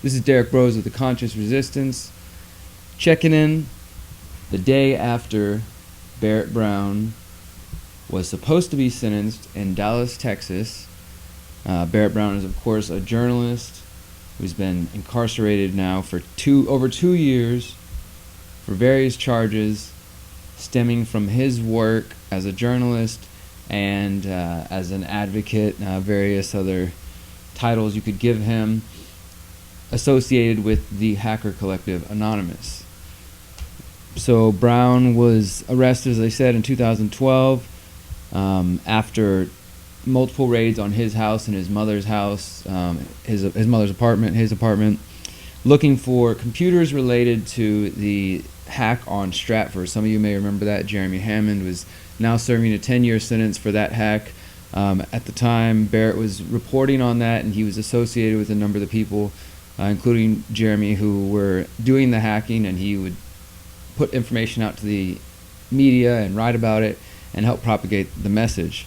This is Derrick Broze with the Conscious Resistance, checking in the day after Barrett Brown was supposed to be sentenced in Dallas, Texas. Barrett Brown is, of course, a journalist who's been incarcerated now for over 2 years for various charges stemming from his work as a journalist and as an advocate, various other titles you could give him associated with the hacker collective Anonymous. So Brown was arrested, as I said, in 2012 after multiple raids on his house and his mother's house, his mother's apartment, his apartment, looking for computers related to the hack on Stratford. Some of you may remember that. Jeremy Hammond was now serving a 10-year sentence for that hack. At the time, Barrett was reporting on that, and he was associated with a number of the people, including Jeremy, who were doing the hacking, and he would put information out to the media and write about it and help propagate the message.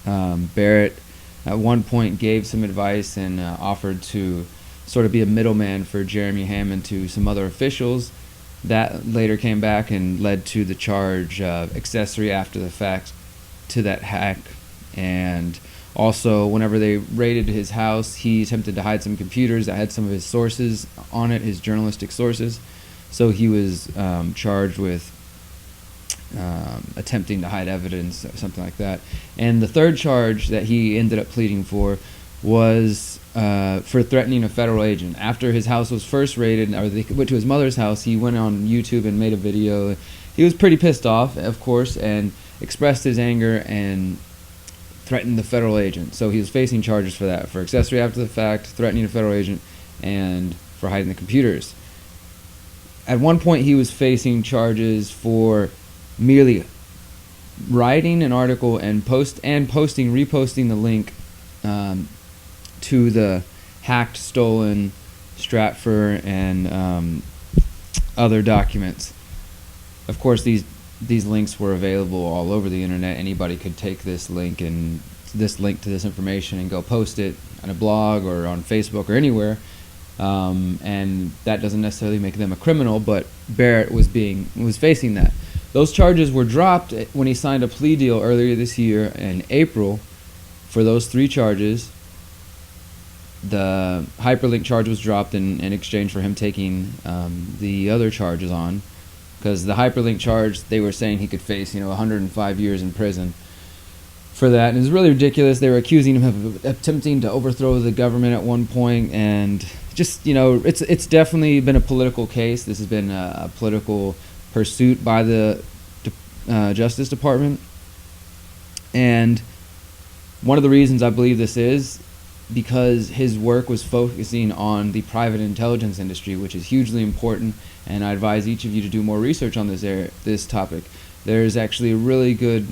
Barrett at one point gave some advice and offered to sort of be a middleman for Jeremy Hammond to some other officials. That later came back and led to the charge of accessory after the fact to that hack. And also, whenever they raided his house, he attempted to hide some computers that had some of his sources on it, his journalistic sources. So he was charged with attempting to hide evidence or something like that. And the third charge that he ended up pleading for was for threatening a federal agent. After his house was first raided, or they went to his mother's house, he went on YouTube and made a video. He was pretty pissed off, of course, and expressed his anger and threatened the federal agent. So he was facing charges for that, for accessory after the fact, threatening a federal agent, and for hiding the computers. At one point, he was facing charges for merely writing an article and reposting the link to the hacked, stolen Stratford and other documents. Of course, these links were available all over the internet. Anybody could take this link to this information and go post it on a blog or on Facebook or anywhere. And that doesn't necessarily make them a criminal, but Barrett was facing that. Those charges were dropped when he signed a plea deal earlier this year in April for those 3 charges. The hyperlink charge was dropped in exchange for him taking the other charges on, because the hyperlink charge, they were saying he could face 105 years in prison for that. And it was really ridiculous. They were accusing him of attempting to overthrow the government at one point, and just it's definitely been a political case. This has been a political pursuit by the Justice Department. And one of the reasons I believe this is because his work was focusing on the private intelligence industry, which is hugely important, and I advise each of you to do more research on this topic. There's actually a really good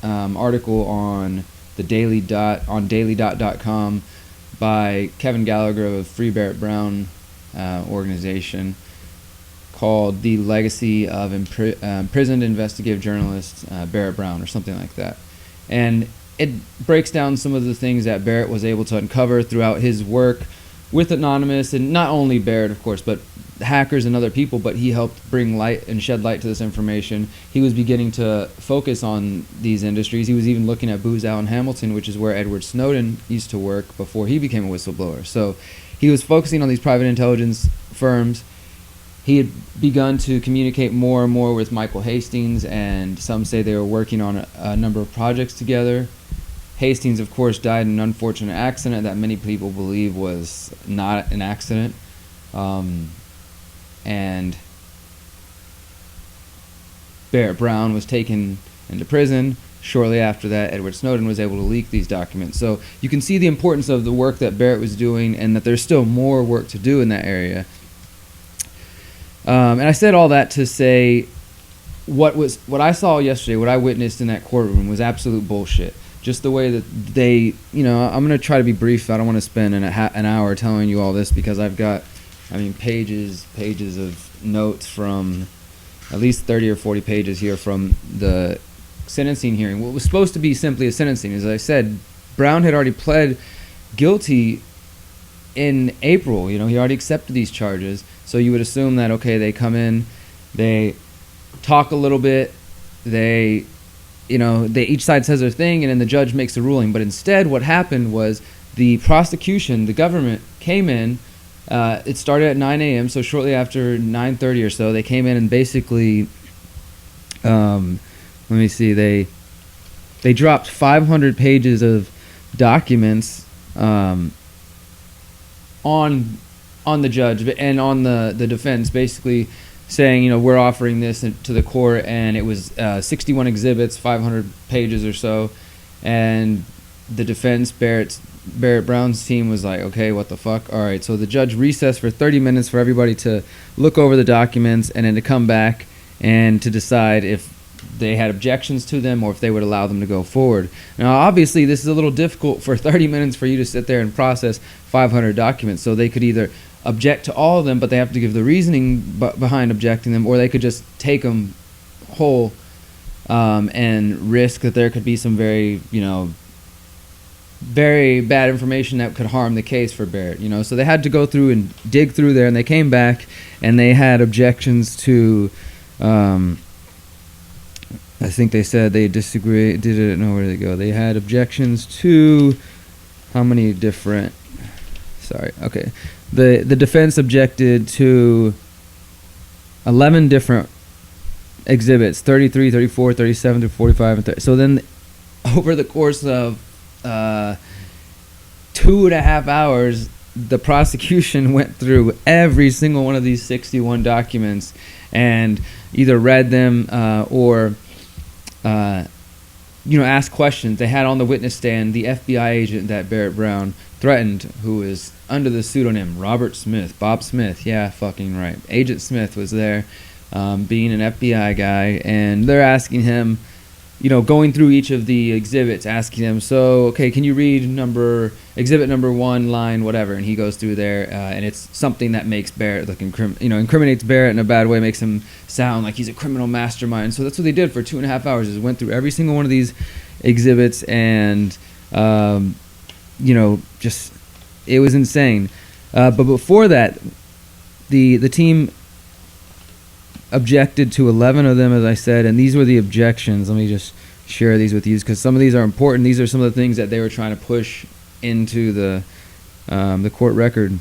article on the dailydot.com by Kevin Gallagher of Free Barrett Brown organization, called The Legacy of Imprisoned Investigative Journalist Barrett Brown, or something like that. And it breaks down some of the things that Barrett was able to uncover throughout his work with Anonymous, and not only Barrett, of course, but hackers and other people, but he helped bring light and shed light to this information. He was beginning to focus on these industries. He was even looking at Booz Allen Hamilton, which is where Edward Snowden used to work before he became a whistleblower. So he was focusing on these private intelligence firms. He had begun to communicate more and more with Michael Hastings, and some say they were working on a number of projects together. Hastings, of course, died in an unfortunate accident that many people believe was not an accident. And Barrett Brown was taken into prison. Shortly after that, Edward Snowden was able to leak these documents. So you can see the importance of the work that Barrett was doing, and that there's still more work to do in that area. And I said all that to say what I saw yesterday, what I witnessed in that courtroom was absolute bullshit. Just the way that they, I'm going to try to be brief. I don't want to spend an hour telling you all this, because I've got, pages of notes from at least 30 or 40 pages here from the sentencing hearing. What was supposed to be simply a sentencing, as I said, Brown had already pled guilty in April. He already accepted these charges. So you would assume that, okay, they come in, they talk a little bit, they each side says their thing, and then the judge makes a ruling. But instead, what happened was the prosecution, the government, came in. It started at 9 a.m., so shortly after 9:30 or so, they came in and basically, let me see, they dropped 500 pages of documents on the judge and on the defense, basically saying, we're offering this to the court, and it was 61 exhibits, 500 pages or so, and the defense, Barrett Brown's team was like, okay, what the fuck? All right, so the judge recessed for 30 minutes for everybody to look over the documents and then to come back and to decide if they had objections to them or if they would allow them to go forward. Now, obviously, this is a little difficult for 30 minutes for you to sit there and process 500 documents, so they could either object to all of them, but they have to give the reasoning behind objecting them, or they could just take them whole and risk that there could be some very bad information that could harm the case for Barrett. So they had to go through and dig through there, and they came back and they had objections to I think they said they disagree. Didn't know where they go. They had objections to how many different? Sorry. Okay. The defense objected to 11 different exhibits, 33, 34, 37 to 45, and 30. So then, over the course of 2.5 hours, the prosecution went through every single one of these 61 documents and either read them or asked questions. They had on the witness stand the FBI agent that Barrett Brown threatened, who is under the pseudonym Robert Smith, Bob Smith. Yeah, fucking right. Agent Smith was there, being an FBI guy, and they're asking him, going through each of the exhibits, asking him, so, okay, can you read exhibit number 1, line whatever, and he goes through there, and it's something that makes Barrett look, incriminates Barrett in a bad way, makes him sound like he's a criminal mastermind. So that's what they did for 2.5 hours, is went through every single one of these exhibits, and, just, it was insane. But before that, the team objected to 11 of them, as I said, and these were the objections. Let me just share these with you because some of these are important. These are some of the things that they were trying to push into the court record.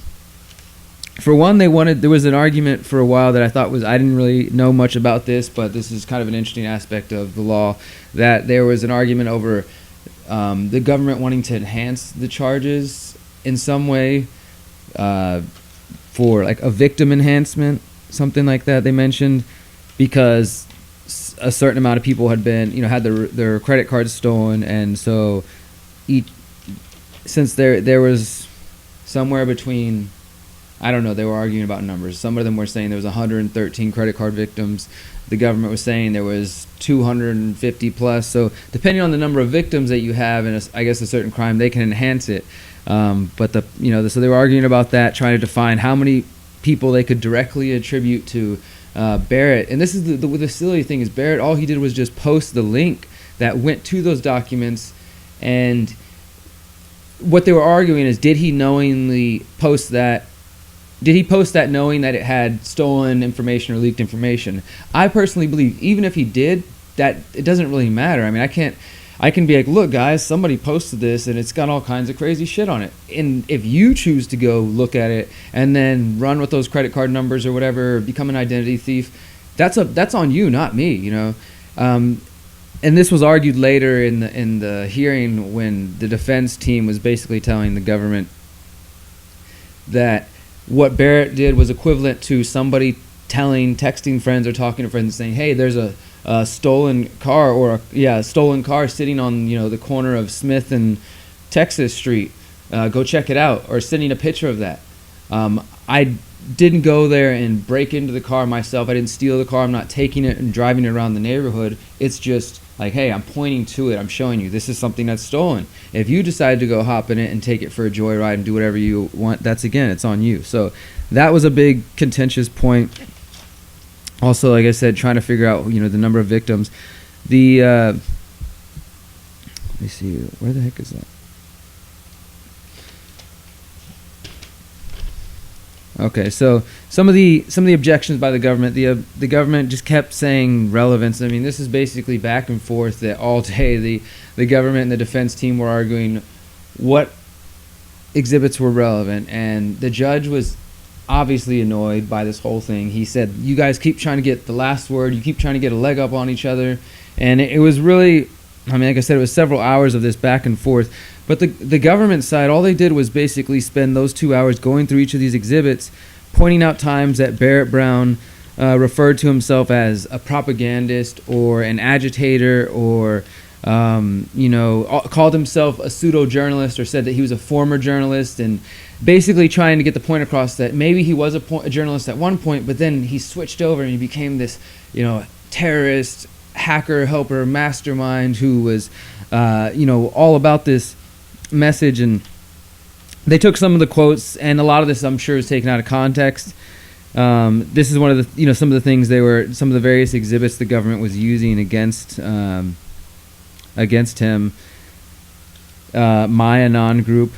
For one, there was an argument for a while that I thought I didn't really know much about this, but this is kind of an interesting aspect of the law, that there was an argument over the government wanting to enhance the charges in some way for like a victim enhancement, something like that they mentioned, because a certain amount of people had been, had their credit cards stolen, and so since there was somewhere between, I don't know, they were arguing about numbers. Some of them were saying there was 113 credit card victims. The government was saying there was 250 plus. So depending on the number of victims that you have in I guess a certain crime, they can enhance it. But so they were arguing about that, trying to define how many people they could directly attribute to Barrett. And this is the silly thing is Barrett, all he did was just post the link that went to those documents, and what they were arguing is, did he knowingly post that? Did he post that knowing that it had stolen information or leaked information? I personally believe, even if he did, that it doesn't really matter. I mean, I can be like, look, guys, somebody posted this, and it's got all kinds of crazy shit on it. And if you choose to go look at it and then run with those credit card numbers or whatever, become an identity thief, that's on you, not me. And this was argued later in the hearing when the defense team was basically telling the government that what Barrett did was equivalent to somebody texting friends or talking to friends and saying, hey, there's a stolen car a stolen car sitting on the corner of Smith and Texas Street. Go check it out, or sending a picture of that. I didn't go there and break into the car myself. I didn't steal the car. I'm not taking it and driving it around the neighborhood. It's just like, hey, I'm pointing to it. I'm showing you this is something that's stolen. If you decide to go hop in it and take it for a joyride and do whatever you want, it's on you. So that was a big contentious point. Also, like I said, trying to figure out the number of victims. Let me see, where the heck is that? Okay, so some of the objections by the government, the government just kept saying relevance. I mean, this is basically back and forth that all day the government and the defense team were arguing what exhibits were relevant, and the judge was obviously annoyed by this whole thing. He said, "You guys keep trying to get the last word. You keep trying to get a leg up on each other," and it was really, I mean, like I said, it was several hours of this back and forth. But the government side, all they did was basically spend those 2 hours going through each of these exhibits, pointing out times that Barrett Brown referred to himself as a propagandist or an agitator, or called himself a pseudo-journalist, or said that he was a former journalist, and basically trying to get the point across that maybe he was a journalist at one point, but then he switched over and he became this, terrorist, hacker, helper, mastermind who was, all about this message. And they took some of the quotes, and a lot of this I'm sure is taken out of context. This is one of the, some of the things some of the various exhibits the government was using against him. My Anon group.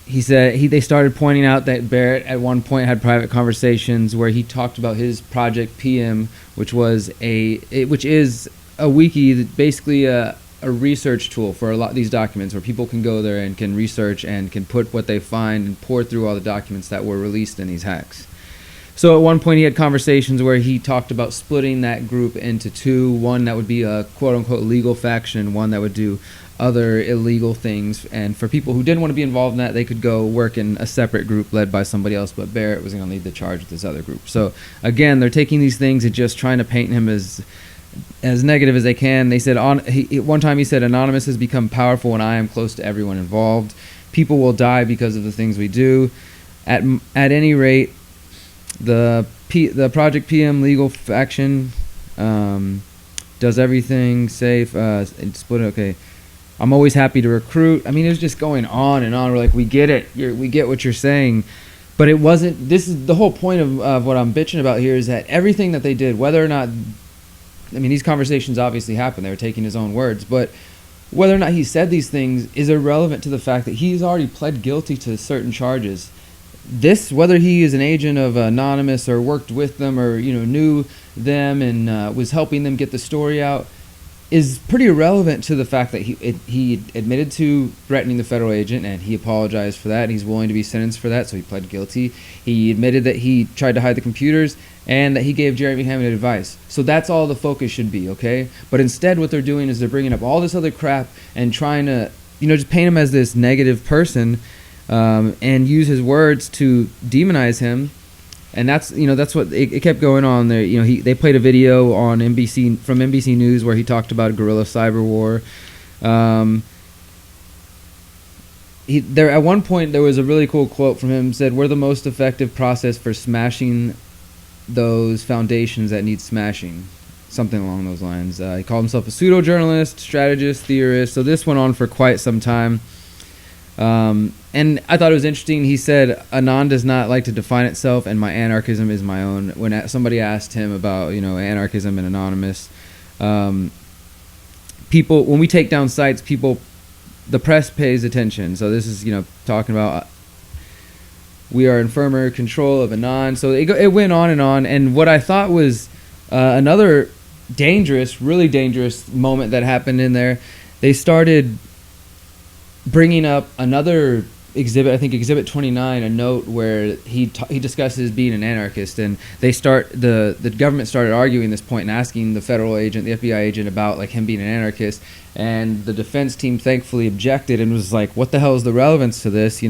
He said they started pointing out that Barrett at one point had private conversations where he talked about his Project PM, which is a wiki, basically a research tool for a lot of these documents, where people can go there and can research and can put what they find and pour through all the documents that were released in these hacks. So at one point he had conversations where he talked about splitting that group into two, one that would be a quote-unquote legal faction, one that would do other illegal things, and for people who didn't want to be involved in that, they could go work in a separate group led by somebody else, but Barrett was going to lead the charge with this other group. So again, they're taking these things and just trying to paint him as negative as they can. They said one time he said, "Anonymous has become powerful when I am close to everyone involved. People will die because of the things we do. At any rate, the Project PM legal faction does everything safe. Split it. Okay. I'm always happy to recruit." I mean, it was just going on and on. We're like, we get it. We get what you're saying. But it wasn't. This is the whole point of what I'm bitching about here, is that everything that they did, whether or not, I mean, these conversations obviously happened. They were taking his own words. But whether or not he said these things is irrelevant to the fact that he's already pled guilty to certain charges. This, whether he is an agent of Anonymous or worked with them or knew them and was helping them get the story out, is pretty irrelevant to the fact that he admitted to threatening the federal agent, and he apologized for that, and he's willing to be sentenced for that, so he pled guilty. He admitted that he tried to hide the computers and that he gave Jeremy Hammond advice. So that's all the focus should be, okay? But instead what they're doing is they're bringing up all this other crap and trying to just paint him as this negative person, and use his words to demonize him. And that's what it kept going on there. They played a video on from NBC News where he talked about guerrilla cyber war. At one point there was a really cool quote from him. Said, "We're the most effective process for smashing those foundations that need smashing." Something along those lines. He called himself a pseudo-journalist, strategist, theorist. So this went on for quite some time. And I thought it was interesting. He said, "Anon does not like to define itself, and my anarchism is my own." When somebody asked him about, anarchism and Anonymous, people, when we take down sites, the press pays attention. So this is, talking about we are in firmer control of Anon. So it went on. And what I thought was another really dangerous moment that happened in there, they started bringing up another exhibit, I think Exhibit 29, a note where he discusses being an anarchist, and the government started arguing this point and asking the federal agent, the FBI agent, about like him being an anarchist, and the defense team thankfully objected and was like, "What the hell is the relevance to this?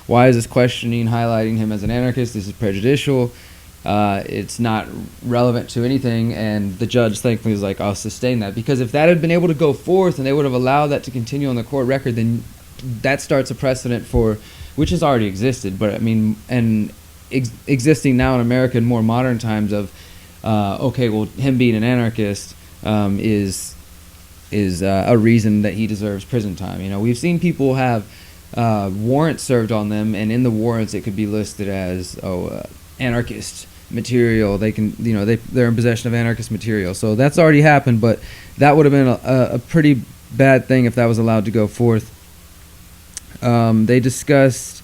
Why is this questioning highlighting him as an anarchist? This is prejudicial. It's not relevant to anything." And the judge thankfully was like, "I'll sustain that," because if that had been able to go forth and they would have allowed that to continue on the court record, then that starts a precedent for, which has already existed, but I mean, and existing now in America in more modern times of, okay, well, him being an anarchist is a reason that he deserves prison time. We've seen people have warrants served on them, and in the warrants it could be listed as anarchist material. They can, they're in possession of anarchist material. So that's already happened, but that would have been a pretty bad thing if that was allowed to go forth. They discussed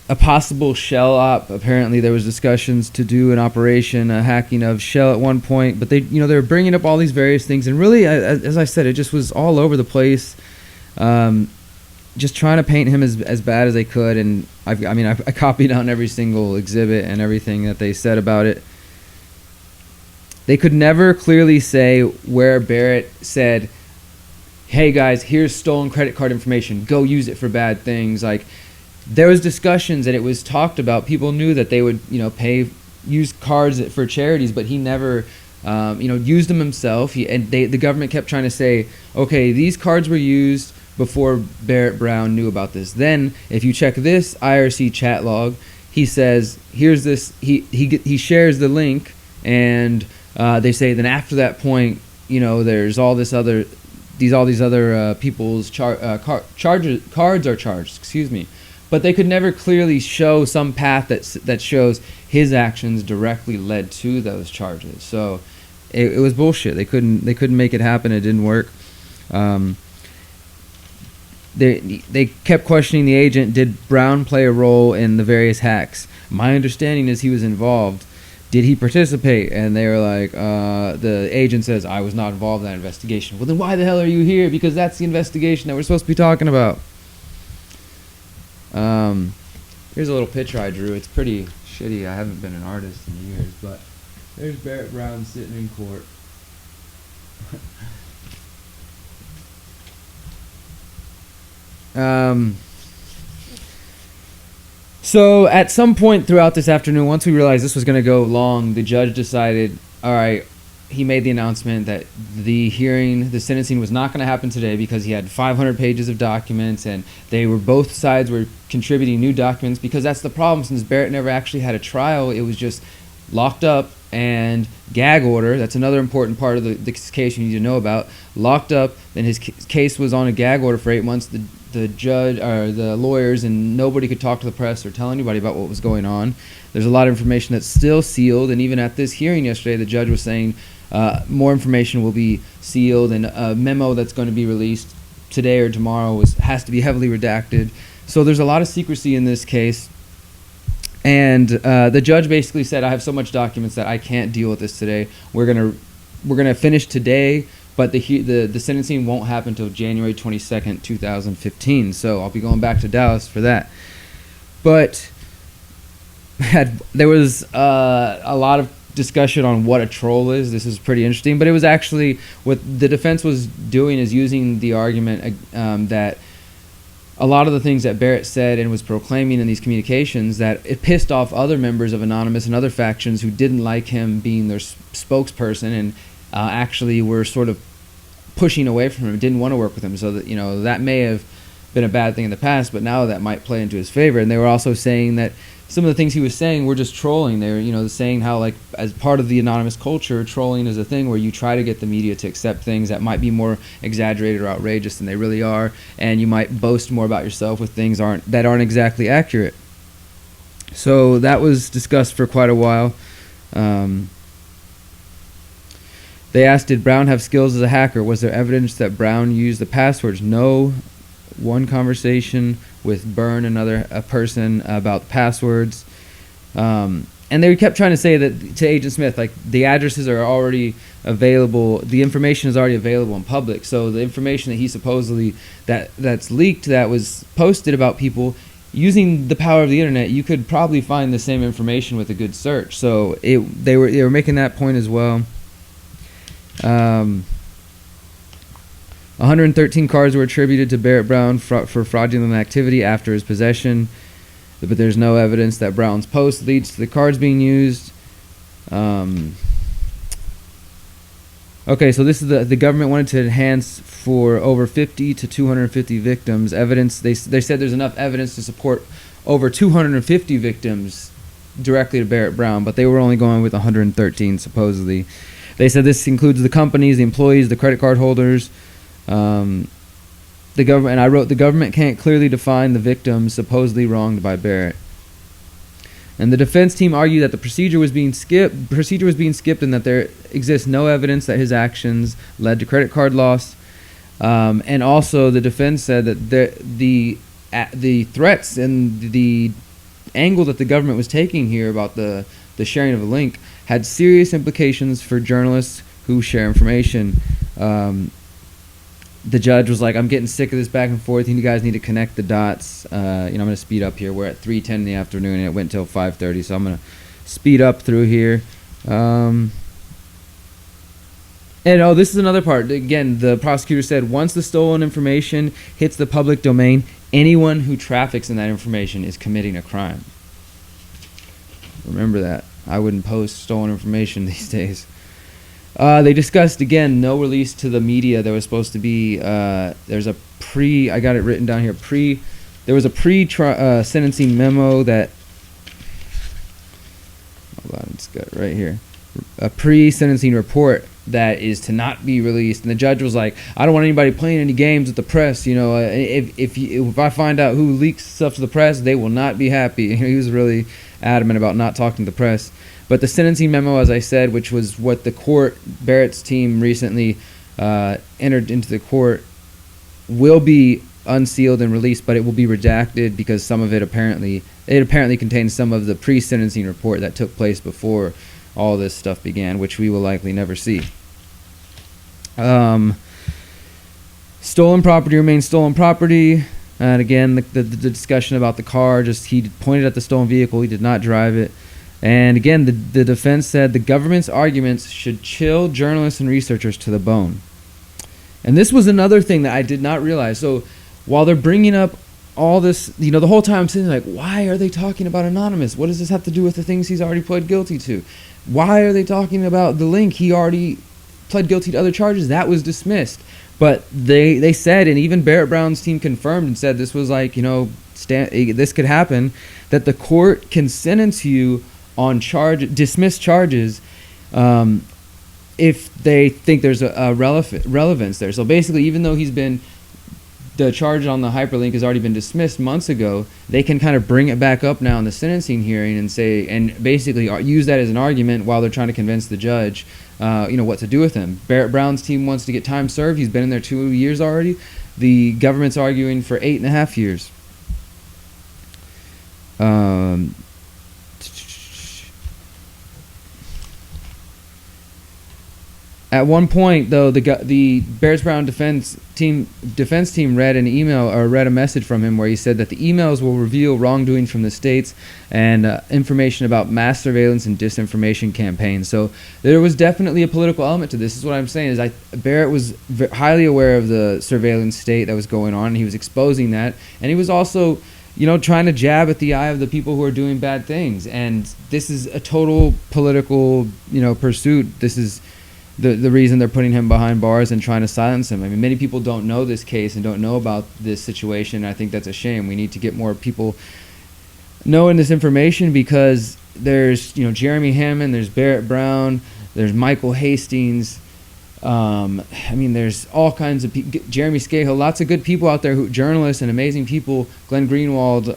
a possible shell op. Apparently, there was discussions to do an operation, a hacking of Shell at one point, but they were bringing up all these various things, and really, as I said, it just was all over the place, just trying to paint him as bad as they could. And I copied on every single exhibit and everything that they said about it. They could never clearly say where Barrett said, "Hey guys, here's stolen credit card information. Go use it for bad things." Like, there was discussions and it was talked about. People knew that they would, use cards for charities, but he never, used them himself. The government kept trying to say, okay, these cards were used before Barrett Brown knew about this. Then, if you check this IRC chat log, he says, here's this. He shares the link, and they say then after that point, there's all these other people's cards are charged. Excuse me. But they could never clearly show some path that shows his actions directly led to those charges. So it was bullshit. They couldn't make it happen. It didn't work. They kept questioning the agent. Did Brown play a role in the various hacks? My understanding is he was involved. Did he participate? And they were like, the agent says, I was not involved in that investigation. Well, then why the hell are you here? Because that's the investigation that we're supposed to be talking about. Here's a little picture I drew. It's pretty shitty. I haven't been an artist in years, but there's Barrett Brown sitting in court. So at some point throughout this afternoon, once we realized this was going to go long, the judge decided, all right, he made the announcement that the sentencing was not going to happen today because he had 500 pages of documents, and both sides were contributing new documents, because that's the problem. Since Barrett never actually had a trial, it was just locked up and gag order. That's another important part of the case you need to know about. Locked up, then his case was on a gag order for 8 months. The judge or the lawyers, and nobody could talk to the press or tell anybody about what was going on. There's a lot of information that's still sealed, and even at this hearing yesterday, the judge was saying more information will be sealed, and a memo that's going to be released today or tomorrow has to be heavily redacted. So there's a lot of secrecy in this case, and the judge basically said, I have so much documents that I can't deal with this today. We're gonna finish today, but the sentencing won't happen until January 22nd, 2015. So I'll be going back to Dallas for that. But there was a lot of discussion on what a troll is. This is pretty interesting. But it was actually, what the defense was doing is using the argument that a lot of the things that Barrett said and was proclaiming in these communications, that it pissed off other members of Anonymous and other factions who didn't like him being their spokesperson, and actually were sort of pushing away from him, didn't want to work with him. So that that may have been a bad thing in the past, but now that might play into his favor. And they were also saying that some of the things he was saying were just trolling. They were saying how, like, as part of the anonymous culture, trolling is a thing where you try to get the media to accept things that might be more exaggerated or outrageous than they really are, and you might boast more about yourself with things that aren't exactly accurate. So that was discussed for quite a while. They asked, did Brown have skills as a hacker? Was there evidence that Brown used the passwords? No. One conversation with Byrne, a person, about the passwords. And they kept trying to say that to Agent Smith, like, the addresses are already available. The information is already available in public. So the information that he supposedly, that's leaked, that was posted about people, using the power of the internet, you could probably find the same information with a good search. So they were making that point as well. 113 cards were attributed to Barrett Brown for fraudulent activity after his possession, but there's no evidence that Brown's post leads to the cards being used. Okay, so this is the government wanted to enhance for over 50 to 250 victims. Evidence, they said there's enough evidence to support over 250 victims directly to Barrett Brown, but they were only going with 113 supposedly. They said this includes the companies, the employees, the credit card holders. The government, and I wrote, the government can't clearly define the victims supposedly wronged by Barrett. And the defense team argued that the procedure was being skipped, and that there exists no evidence that his actions led to credit card loss. And also, the defense said that the threats and the angle that the government was taking here about the sharing of a link had serious implications for journalists who share information. The judge was like, I'm getting sick of this back and forth. You guys need to connect the dots. I'm going to speed up here. We're at 3:10 in the afternoon, and it went until 5:30, so I'm going to speed up through here. This is another part. Again, the prosecutor said once the stolen information hits the public domain, anyone who traffics in that information is committing a crime. Remember that. I wouldn't post stolen information these days. They discussed, again, no release to the media. There was supposed to be, there's a I got it written down here, there was a sentencing memo that, hold on, it's got it right here, a pre-sentencing report that is to not be released. And the judge was like, I don't want anybody playing any games with the press. If I find out who leaks stuff to the press, they will not be happy. He was really adamant about not talking to the press. But the sentencing memo, as I said, which was what the court, Barrett's team recently entered into the court, will be unsealed and released, but it will be redacted because some of it apparently contains some of the pre-sentencing report that took place before all this stuff began, which we will likely never see. Stolen property remains stolen property. And again, the discussion about the car, he pointed at the stolen vehicle, he did not drive it. And again, the defense said the government's arguments should chill journalists and researchers to the bone. And this was another thing that I did not realize. So while they're bringing up all this, the whole time I'm sitting like, why are they talking about Anonymous? What does this have to do with the things he's already pled guilty to? Why are they talking about the link? He already pled guilty to other charges. That was dismissed. But they said, and even Barrett Brown's team confirmed and said this was like, this could happen, that the court can sentence you on dismiss charges if they think there's a relevance there. So basically, even though the charge on the hyperlink has already been dismissed months ago, they can kind of bring it back up now in the sentencing hearing and basically use that as an argument while they're trying to convince the judge, what to do with him. Barrett Brown's team wants to get time served. He's been in there 2 years already. The government's arguing for 8.5 years. At one point, though, the Barrett Brown defense team read an email or read a message from him where he said that the emails will reveal wrongdoing from the states and information about mass surveillance and disinformation campaigns. So there was definitely a political element to this. Is what I'm saying is Barrett was highly aware of the surveillance state that was going on, and he was exposing that, and he was also trying to jab at the eye of the people who are doing bad things. And this is a total political pursuit. This is the reason they're putting him behind bars and trying to silence him. I mean, many people don't know this case and don't know about this situation. I think that's a shame. We need to get more people knowing this information because there's, Jeremy Hammond, there's Barrett Brown, there's Michael Hastings. There's all kinds of people. Jeremy Scahill, lots of good people out there, journalists and amazing people. Glenn Greenwald,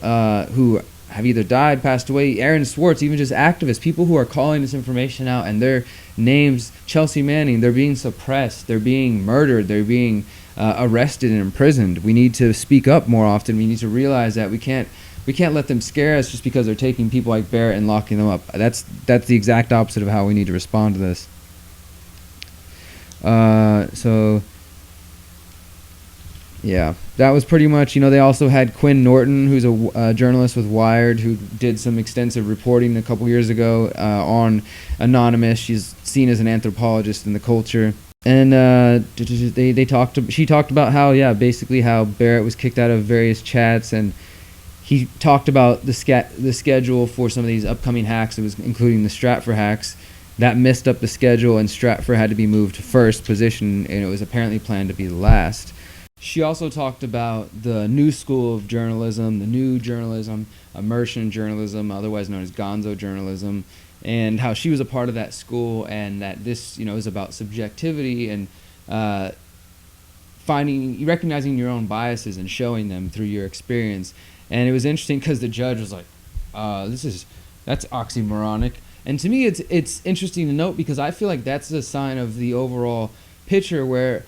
who have either died, passed away. Aaron Swartz, even just activists, people who are calling this information out, and their names, Chelsea Manning, they're being suppressed, they're being murdered, they're being arrested and imprisoned. We need to speak up more often. We need to realize that we can't let them scare us just because they're taking people like Barrett and locking them up. That's the exact opposite of how we need to respond to this. Yeah, that was pretty much, they also had Quinn Norton, who's a journalist with Wired, who did some extensive reporting a couple years ago on Anonymous. She's seen as an anthropologist in the culture. And she talked about how Barrett was kicked out of various chats, and he talked about the schedule for some of these upcoming hacks. It was including the Stratfor hacks. That messed up the schedule, and Stratfor had to be moved to first position, and it was apparently planned to be the last. She also talked about the new school of journalism, the new journalism, immersion journalism, otherwise known as gonzo journalism, and how she was a part of that school, and that this, is about subjectivity and recognizing your own biases and showing them through your experience. And it was interesting because the judge was like, that's oxymoronic. And to me, it's interesting to note because I feel like that's a sign of the overall picture where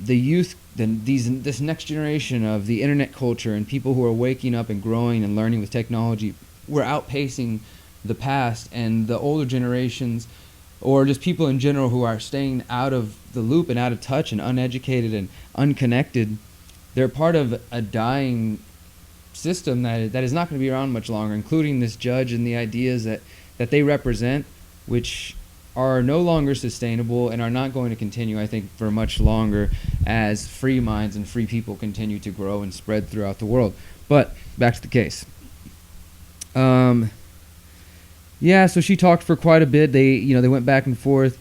the youth this next generation of the internet culture and people who are waking up and growing and learning with technology, we're outpacing the past, and the older generations, or just people in general who are staying out of the loop and out of touch and uneducated and unconnected, they're part of a dying system that is not going to be around much longer, including this judge and the ideas that they represent, which are no longer sustainable and are not going to continue, I think, for much longer as free minds and free people continue to grow and spread throughout the world. But back to the case. Yeah, so she talked for quite a bit. They went back and forth.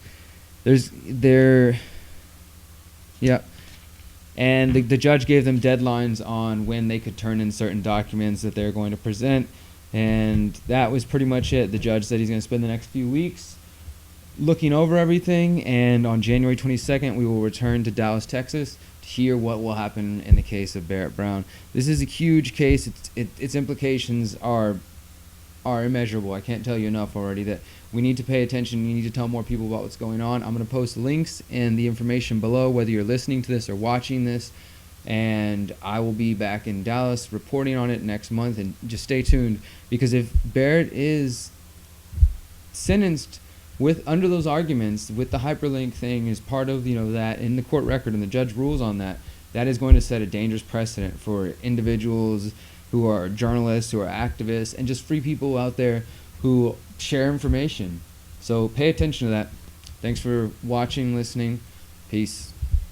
And the judge gave them deadlines on when they could turn in certain documents that they're going to present, and that was pretty much it. The judge said he's going to spend the next few weeks looking over everything, and on January 22nd, we will return to Dallas, Texas, to hear what will happen in the case of Barrett Brown. This is a huge case. Its implications are immeasurable. I can't tell you enough already that we need to pay attention. We need to tell more people about what's going on. I'm going to post links and the information below, whether you're listening to this or watching this, and I will be back in Dallas reporting on it next month, and just stay tuned, because if Barrett is sentenced under those arguments, with the hyperlink thing as part of that in the court record, and the judge rules on that, that is going to set a dangerous precedent for individuals who are journalists, who are activists, and just free people out there who share information. So pay attention to that. Thanks for watching, listening. Peace.